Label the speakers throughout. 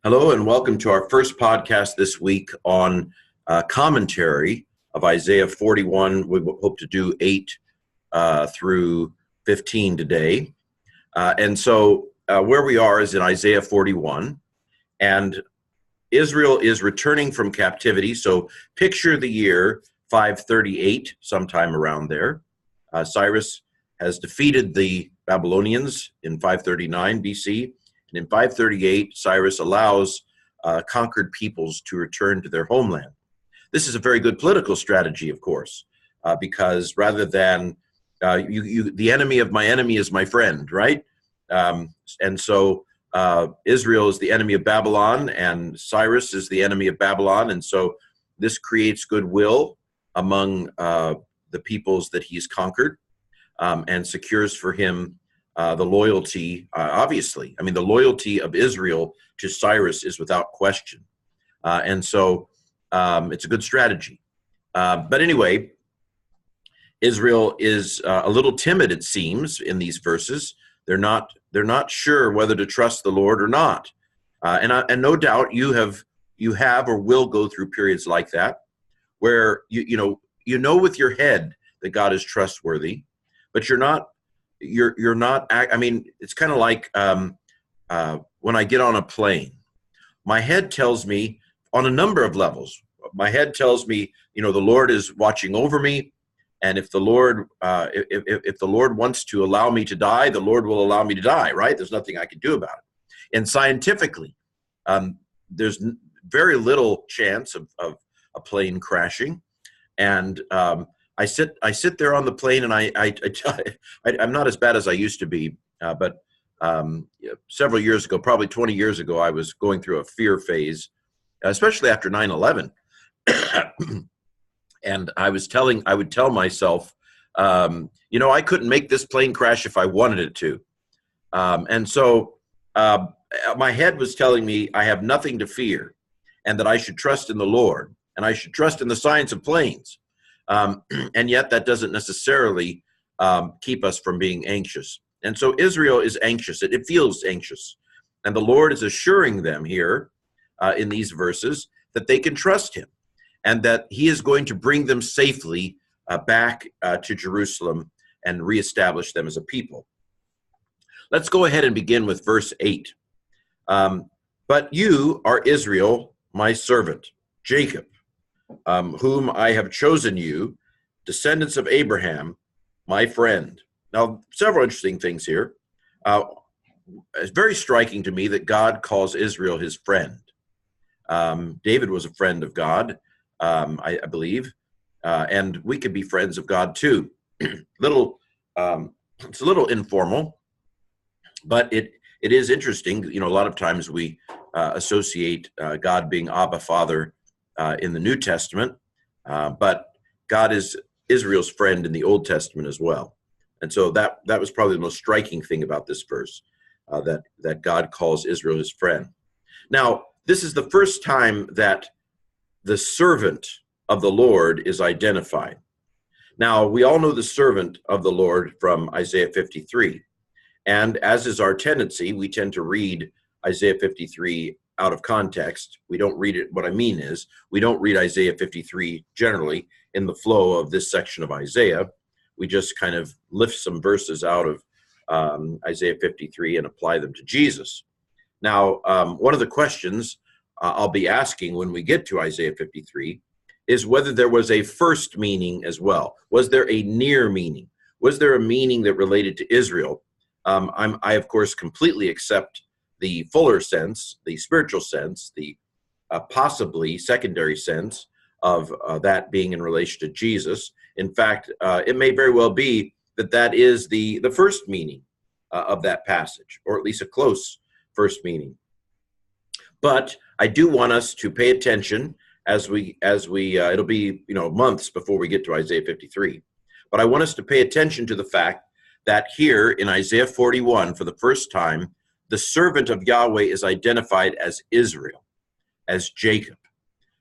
Speaker 1: Hello and welcome to our first podcast this week on commentary of Isaiah 41. We hope to do 8 through 15 today. Where we are is in Isaiah 41, and Israel is returning from captivity. So picture the year 538, sometime around there. Cyrus has defeated the Babylonians in 539 BC. And in 538, Cyrus allows conquered peoples to return to their homeland. This is a very good political strategy, of course, because rather than the enemy of my enemy is my friend, right? Israel is the enemy of Babylon, and Cyrus is the enemy of Babylon. And so this creates goodwill among the peoples that he's conquered, and secures for him the loyalty, obviously. I mean, the loyalty of Israel to Cyrus is without question. It's a good strategy. But anyway, Israel is a little timid, it seems, in these verses. They're not sure whether to trust the Lord or not. And no doubt you have or will go through periods like that, where you know with your head that God is trustworthy, but you're not. I mean, it's kind of like when I get on a plane. My head tells me on a number of levels. My head tells me, the Lord is watching over me, and if the Lord wants to allow me to die, the Lord will allow me to die. Right? There's nothing I can do about it. And scientifically, there's very little chance of a plane crashing, and I sit there on the plane, and I'm not as bad as I used to be, but several years ago, probably 20 years ago, I was going through a fear phase, especially after 9/11. And I would tell myself, I couldn't make this plane crash if I wanted it to. My head was telling me I have nothing to fear, and that I should trust in the Lord, and I should trust in the science of planes. And yet that doesn't necessarily keep us from being anxious. And so Israel is anxious. It feels anxious. And the Lord is assuring them here in these verses that they can trust him, and that he is going to bring them safely back to Jerusalem and reestablish them as a people. Let's go ahead and begin with verse 8. But you are Israel, my servant, Jacob, whom I have chosen you, descendants of Abraham, my friend. Now, several interesting things here. It's very striking to me that God calls Israel his friend. David was a friend of God, I believe, and we could be friends of God too. It's a little informal, but it is interesting. A lot of times we associate God being Abba, Father, in the New Testament, but God is Israel's friend in the Old Testament as well. And so that was probably the most striking thing about this verse, that God calls Israel his friend. Now, this is the first time that the servant of the Lord is identified. Now, we all know the servant of the Lord from Isaiah 53. And as is our tendency, we tend to read Isaiah 53 out of context. We don't read it. What I mean is, we don't read Isaiah 53 generally in the flow of this section of Isaiah. We just kind of lift some verses out of Isaiah 53 and apply them to Jesus. Now, one of the questions I'll be asking when we get to Isaiah 53 is whether there was a first meaning as well. Was there a near meaning? Was there a meaning that related to Israel? I, of course, completely accept the fuller sense, the spiritual sense, the possibly secondary sense of that being in relation to Jesus. In fact, it may very well be that is the first meaning of that passage, or at least a close first meaning. But I do want us to pay attention as we it'll be months before we get to Isaiah 53. But I want us to pay attention to the fact that here in Isaiah 41, for the first time, the servant of Yahweh is identified as Israel, as Jacob.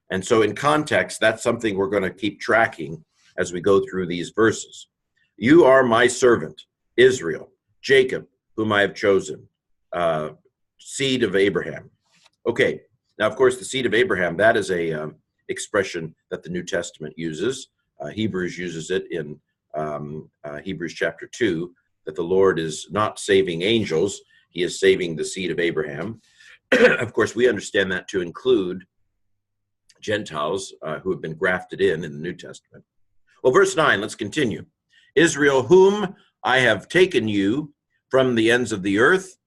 Speaker 1: And so in context, that's something we're going to keep tracking as we go through these verses. You are my servant, Israel, Jacob, whom I have chosen, seed of Abraham. Okay, now, of course, the seed of Abraham, that is a expression that the New Testament uses. Hebrews uses it in Hebrews chapter 2, that the Lord is not saving angels, he is saving the seed of Abraham. Of course, we understand that to include Gentiles who have been grafted in the New Testament. Well, verse 9, let's continue. Israel, whom I have taken you from the ends of the earth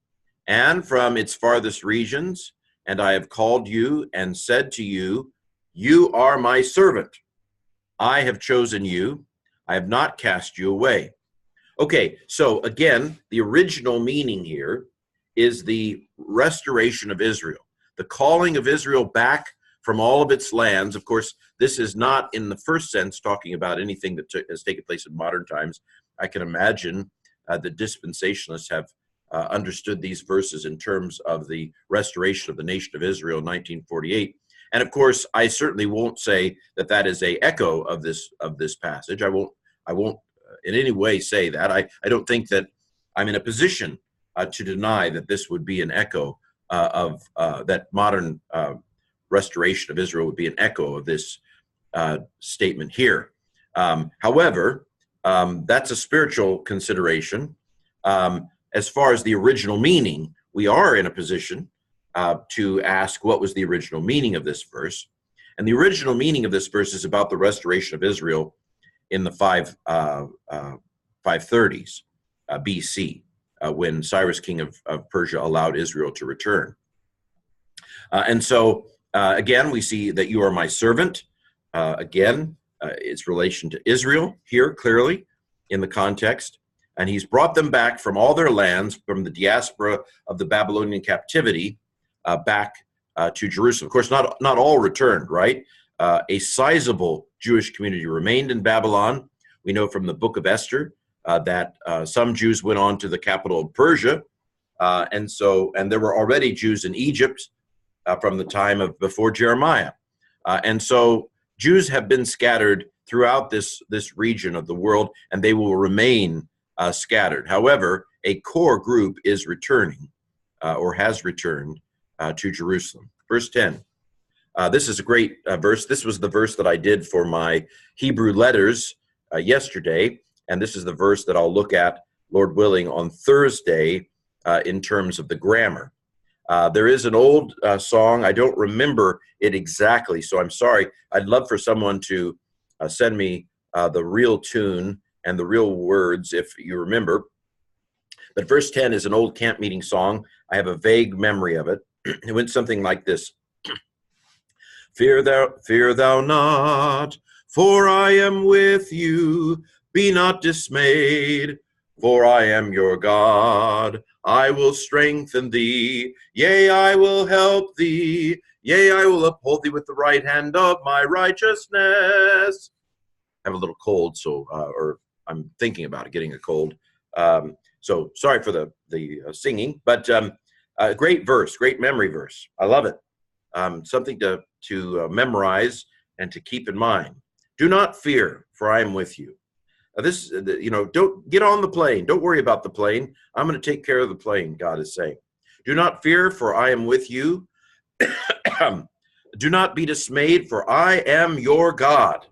Speaker 1: and from its farthest regions, and I have called you and said to you, you are my servant. I have chosen you. I have not cast you away. Okay, so again, the original meaning here is the restoration of Israel, the calling of Israel back from all of its lands. Of course, this is not in the first sense talking about anything that has taken place in modern times. I can imagine the dispensationalists have understood these verses in terms of the restoration of the nation of Israel in 1948. And of course, I certainly won't say that that is a echo of this passage. I won't in any way say that. I don't think that I'm in a position to deny that this would be an echo of that modern restoration of Israel would be an echo of this statement here. However, that's a spiritual consideration. As far as the original meaning, we are in a position to ask what was the original meaning of this verse. And the original meaning of this verse is about the restoration of Israel in the 530s BC, when Cyrus, king of Persia, allowed Israel to return. And so, again, we see that you are my servant. Again, it's relation to Israel here, clearly, in the context. And he's brought them back from all their lands, from the diaspora of the Babylonian captivity, back to Jerusalem. Of course, not all returned, right? A sizable Jewish community remained in Babylon. We know from the book of Esther that some Jews went on to the capital of Persia. And there were already Jews in Egypt from the time of before Jeremiah. And so Jews have been scattered throughout this region of the world, and they will remain scattered. However, a core group is returning or has returned to Jerusalem. Verse 10. This is a great verse. This was the verse that I did for my Hebrew letters yesterday, and this is the verse that I'll look at, Lord willing, on Thursday in terms of the grammar. There is an old song. I don't remember it exactly, so I'm sorry. I'd love for someone to send me the real tune and the real words, if you remember. But verse 10 is an old camp meeting song. I have a vague memory of it. It went something like this. Fear thou not, for I am with you. Be not dismayed, for I am your God. I will strengthen thee, yea, I will help thee. Yea, I will uphold thee with the right hand of my righteousness. I have a little cold, or I'm thinking about getting a cold. So sorry for the singing, but great verse, great memory verse. I love it. Something to memorize and to keep in mind. Do not fear, for I am with you. Don't get on the plane. Don't worry about the plane. I'm going to take care of the plane, God is saying. Do not fear, for I am with you. Do not be dismayed, for I am your God.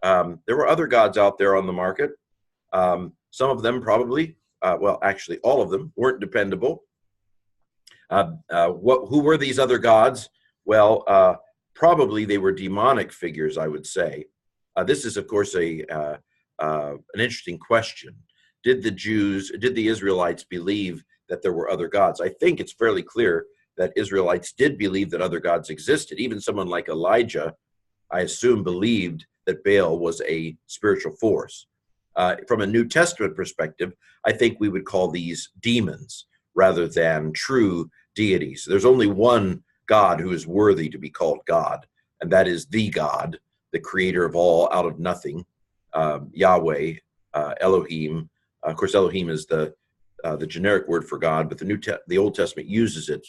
Speaker 1: There were other gods out there on the market. Some of them probably, actually all of them weren't dependable. Who were these other gods? Well, probably they were demonic figures, I would say. This is, of course, an interesting question. Did the Israelites believe that there were other gods? I think it's fairly clear that Israelites did believe that other gods existed. Even someone like Elijah, I assume, believed that Baal was a spiritual force. From a New Testament perspective, I think we would call these demons rather than true deities. There's only one God who is worthy to be called God, and that is the God, the creator of all out of nothing, Yahweh, Elohim. Of course, Elohim is the generic word for God, but the Old Testament uses it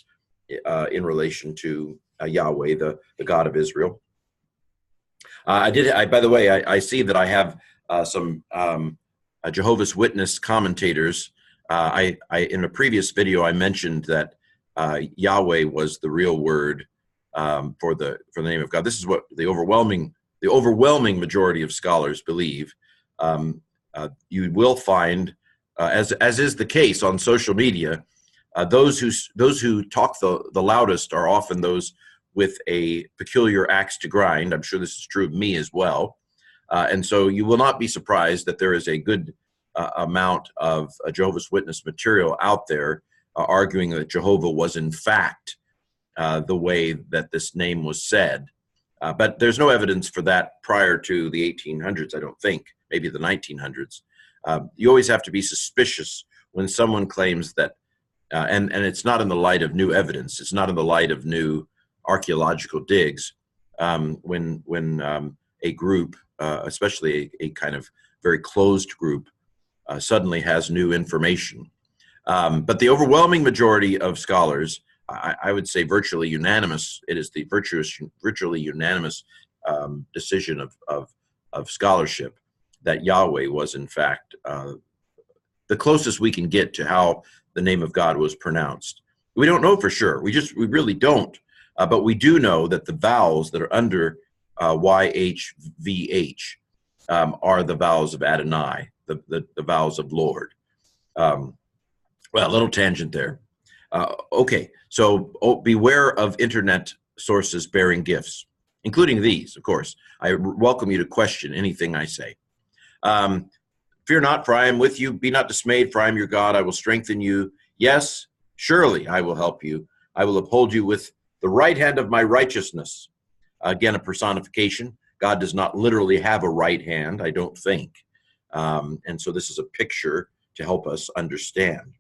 Speaker 1: in relation to Yahweh, the God of Israel. By the way, I see that I have some Jehovah's Witness commentators. In a previous video, I mentioned that Yahweh was the real word for the name of God. This is what the overwhelming majority of scholars believe. You will find, as is the case on social media, those who talk the loudest are often those with a peculiar axe to grind. I'm sure this is true of me as well. And so you will not be surprised that there is a good amount of Jehovah's Witness material out there arguing that Jehovah was in fact the way that this name was said. But there's no evidence for that prior to the 1800s, I don't think, maybe the 1900s. You always have to be suspicious when someone claims that, and it's not in the light of new evidence, it's not in the light of new archaeological digs, when a group, especially a kind of very closed group, suddenly has new information. But the overwhelming majority of scholars, I would say virtually unanimous, it is the virtually unanimous decision of scholarship that Yahweh was in fact the closest we can get to how the name of God was pronounced. We don't know for sure. We really don't. But we do know that the vowels that are under YHVH are the vowels of Adonai, the vowels of Lord. Well, a little tangent there. Okay, so beware of internet sources bearing gifts, including these, of course. I welcome you to question anything I say. Fear not, for I am with you. Be not dismayed, for I am your God. I will strengthen you. Yes, surely I will help you. I will uphold you with the right hand of my righteousness. Again, a personification. God does not literally have a right hand, I don't think. And so this is a picture to help us understand.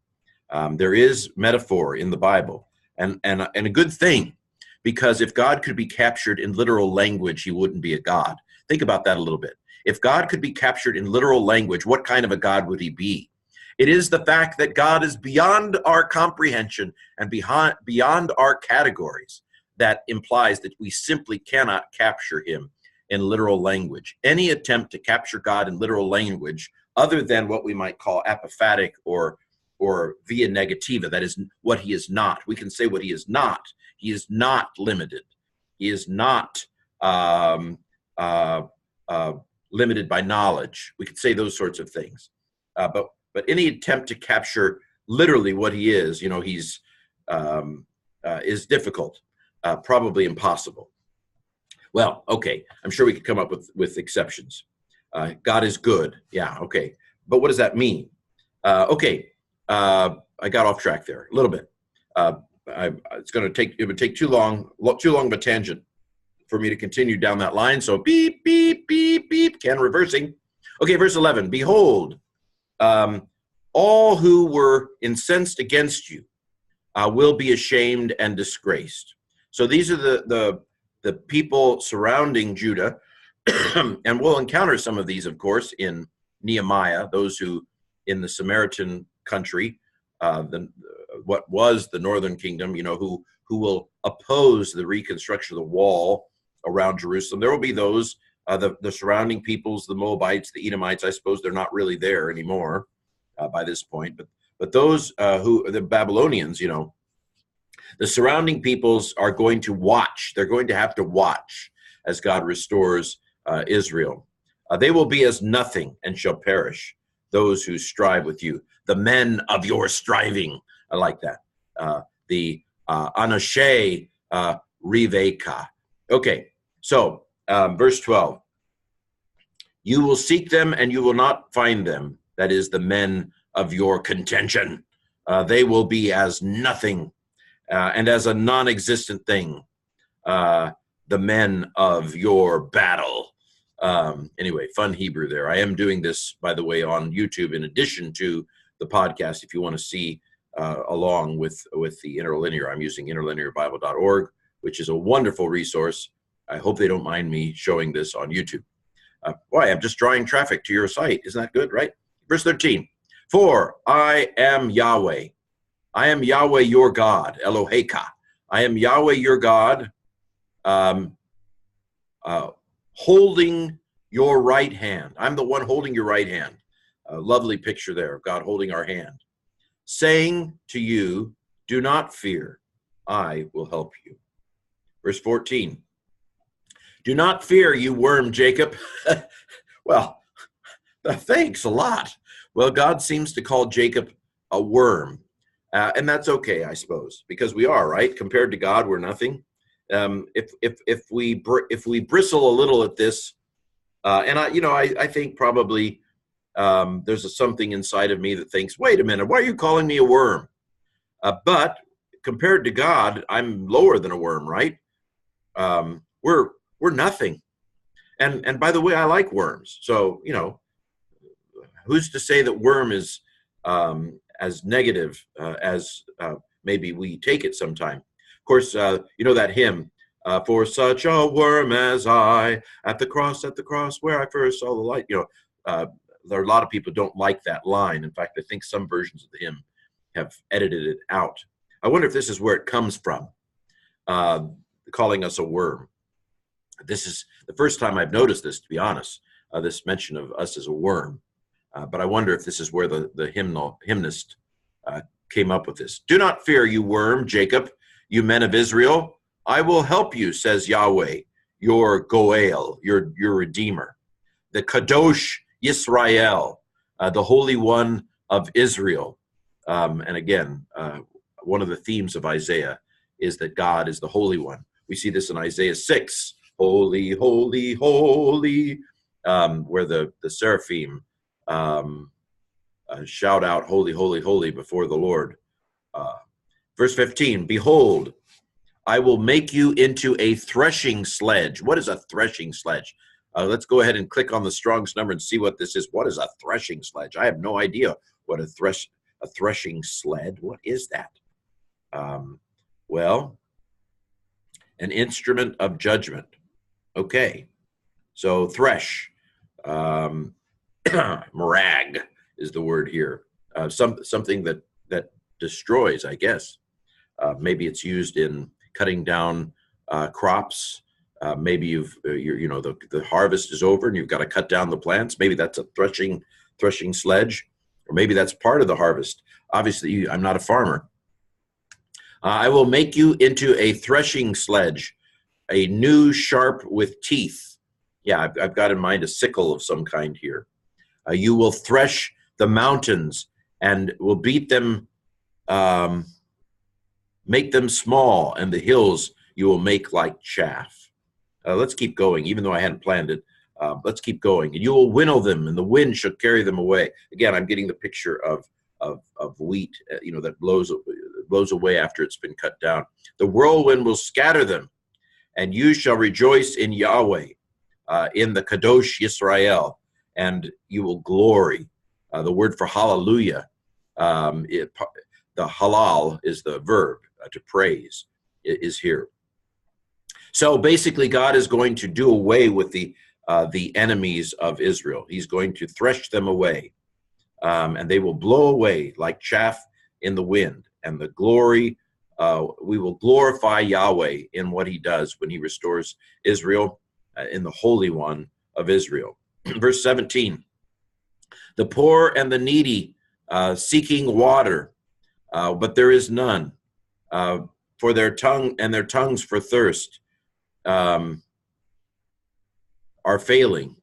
Speaker 1: There is metaphor in the Bible, and a good thing, because if God could be captured in literal language, he wouldn't be a God. Think about that a little bit. If God could be captured in literal language, what kind of a God would he be? It is the fact that God is beyond our comprehension and beyond our categories that implies that we simply cannot capture him in literal language. Any attempt to capture God in literal language, other than what we might call apophatic or via negativa, that is what he is not. We can say what he is not. He is not limited. He is not limited by knowledge. We could say those sorts of things. But any attempt to capture literally what he is, he's is difficult, probably impossible. Well, okay, I'm sure we could come up with exceptions. God is good. Yeah, okay. But what does that mean? Okay, I got off track there a little bit. It would take too long of a tangent for me to continue down that line. So beep, beep, beep, beep, reversing. Okay, verse 11, behold, all who were incensed against you will be ashamed and disgraced. So these are the people surrounding Judah, and we'll encounter some of these, of course, in Nehemiah, those who in the Samaritan country, what was the northern kingdom, who will oppose the reconstruction of the wall around Jerusalem. There will be those, the surrounding peoples, the Moabites, the Edomites. I suppose they're not really there anymore by this point, but those the Babylonians, the surrounding peoples are going to watch. They're going to have to watch as God restores Israel. They will be as nothing and shall perish, those who strive with you. The men of your striving. I like that. The Anashe Riveka. Okay, so verse 12. You will seek them and you will not find them. That is the men of your contention. They will be as nothing and as a non-existent thing. The men of your battle. Anyway, fun Hebrew there. I am doing this, by the way, on YouTube in addition to the podcast. If you want to see along with the interlinear, I'm using interlinearbible.org, which is a wonderful resource. I hope they don't mind me showing this on YouTube. Boy, I'm just drawing traffic to your site. Isn't that good, right? Verse 13. For I am Yahweh. I am Yahweh your God, Eloheka. I am Yahweh your God, holding your right hand. I'm the one holding your right hand. A lovely picture there of God holding our hand. Saying to you, do not fear. I will help you. Verse 14. Do not fear, you worm Jacob. Well, thanks a lot. Well, God seems to call Jacob a worm. And that's okay, I suppose, because we are, right? Compared to God, we're nothing. If we bristle a little at this, and I think probably there's something inside of me that thinks, wait a minute, why are you calling me a worm? But compared to God, I'm lower than a worm, right? We're nothing. And by the way, I like worms. So, who's to say that worm is as negative as maybe we take it sometime? Of course, that hymn, for such a worm as I, at the cross where I first saw the light. There are a lot of people don't like that line. In fact, I think some versions of the hymn have edited it out. I wonder if this is where it comes from, calling us a worm. This is the first time I've noticed this, to be honest, this mention of us as a worm. But I wonder if this is where the hymnist came up with this. Do not fear, you worm, Jacob, you men of Israel. I will help you, says Yahweh, your Goel, your Redeemer, the Kadosh Yisrael, the Holy One of Israel. And again, one of the themes of Isaiah is that God is the Holy One. We see this in Isaiah 6, holy, holy, holy, where the seraphim shout out, holy, holy, holy before the Lord. Verse 15, behold, I will make you into a threshing sledge. What is a threshing sledge? Let's go ahead and click on the Strong's number and see what this is. What is a threshing sledge? I have no idea what a threshing sled. What is that? Well, an instrument of judgment. Okay, so thresh. Marag is the word here. Something that destroys, I guess. Maybe it's used in cutting down crops. Maybe the harvest is over and you've got to cut down the plants. Maybe that's a threshing sledge, or maybe that's part of the harvest. Obviously, I'm not a farmer. I will make you into a threshing sledge, a new sharp with teeth. Yeah, I've got in mind a sickle of some kind here. You will thresh the mountains and will beat them, make them small, and the hills you will make like chaff. Let's keep going, even though I hadn't planned it. Let's keep going. And you will winnow them, and the wind shall carry them away. Again, I'm getting the picture of wheat, that blows away after it's been cut down. The whirlwind will scatter them, and you shall rejoice in Yahweh, in the Kadosh Yisrael, and you will glory. The word for hallelujah, the halal is the verb to praise, is here. So basically, God is going to do away with the enemies of Israel. He's going to thresh them away, and they will blow away like chaff in the wind. And the glory, we will glorify Yahweh in what he does when he restores Israel, in the Holy One of Israel. Verse 17, the poor and the needy seeking water, but there is none, for their tongues for thirst are failing.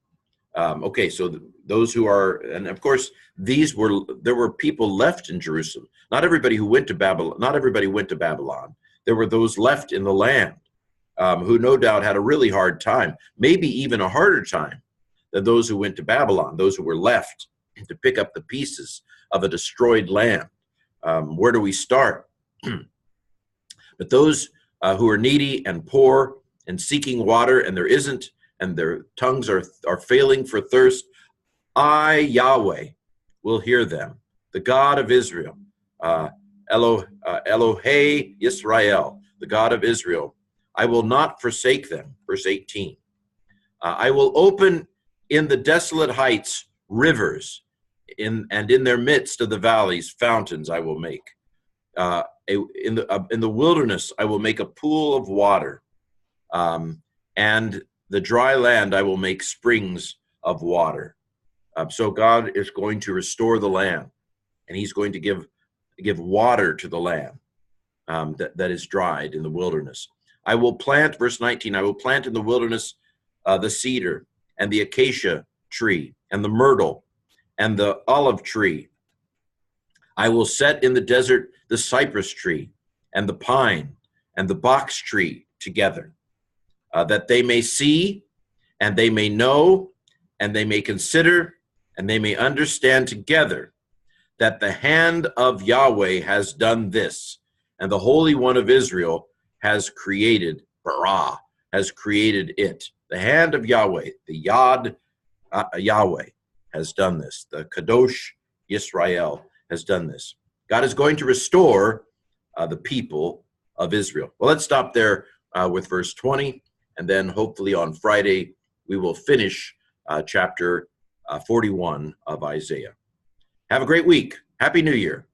Speaker 1: Okay, so those who are, and of course, there were people left in Jerusalem. Not everybody who went to Babylon, not everybody went to Babylon. There were those left in the land who no doubt had a really hard time, maybe even a harder time than those who went to Babylon, those who were left to pick up the pieces of a destroyed land. Where do we start? But those who are needy and poor and seeking water, and there isn't, and their tongues are failing for thirst, I, Yahweh, will hear them, the God of Israel, Elohei Yisrael, the God of Israel. I will not forsake them. Verse 18. I will open in the desolate heights rivers, and in their midst of the valleys fountains I will make. In the wilderness I will make a pool of water, and the dry land I will make springs of water. So God is going to restore the land, and he's going to give water to the land. that is dried in the wilderness. I will plant, verse 19, I will plant in the wilderness the cedar and the acacia tree and the myrtle and the olive tree. I will set in the desert the cypress tree and the pine and the box tree together, that they may see and they may know and they may consider and they may understand together that the hand of Yahweh has done this, and the Holy One of Israel has created, bara, has created it. The hand of Yahweh, the Yad Yahweh has done this. The Kadosh Yisrael has done this. God is going to restore the people of Israel. Well, let's stop there with verse 20, and then hopefully on Friday we will finish chapter 41 of Isaiah. Have a great week. Happy New Year.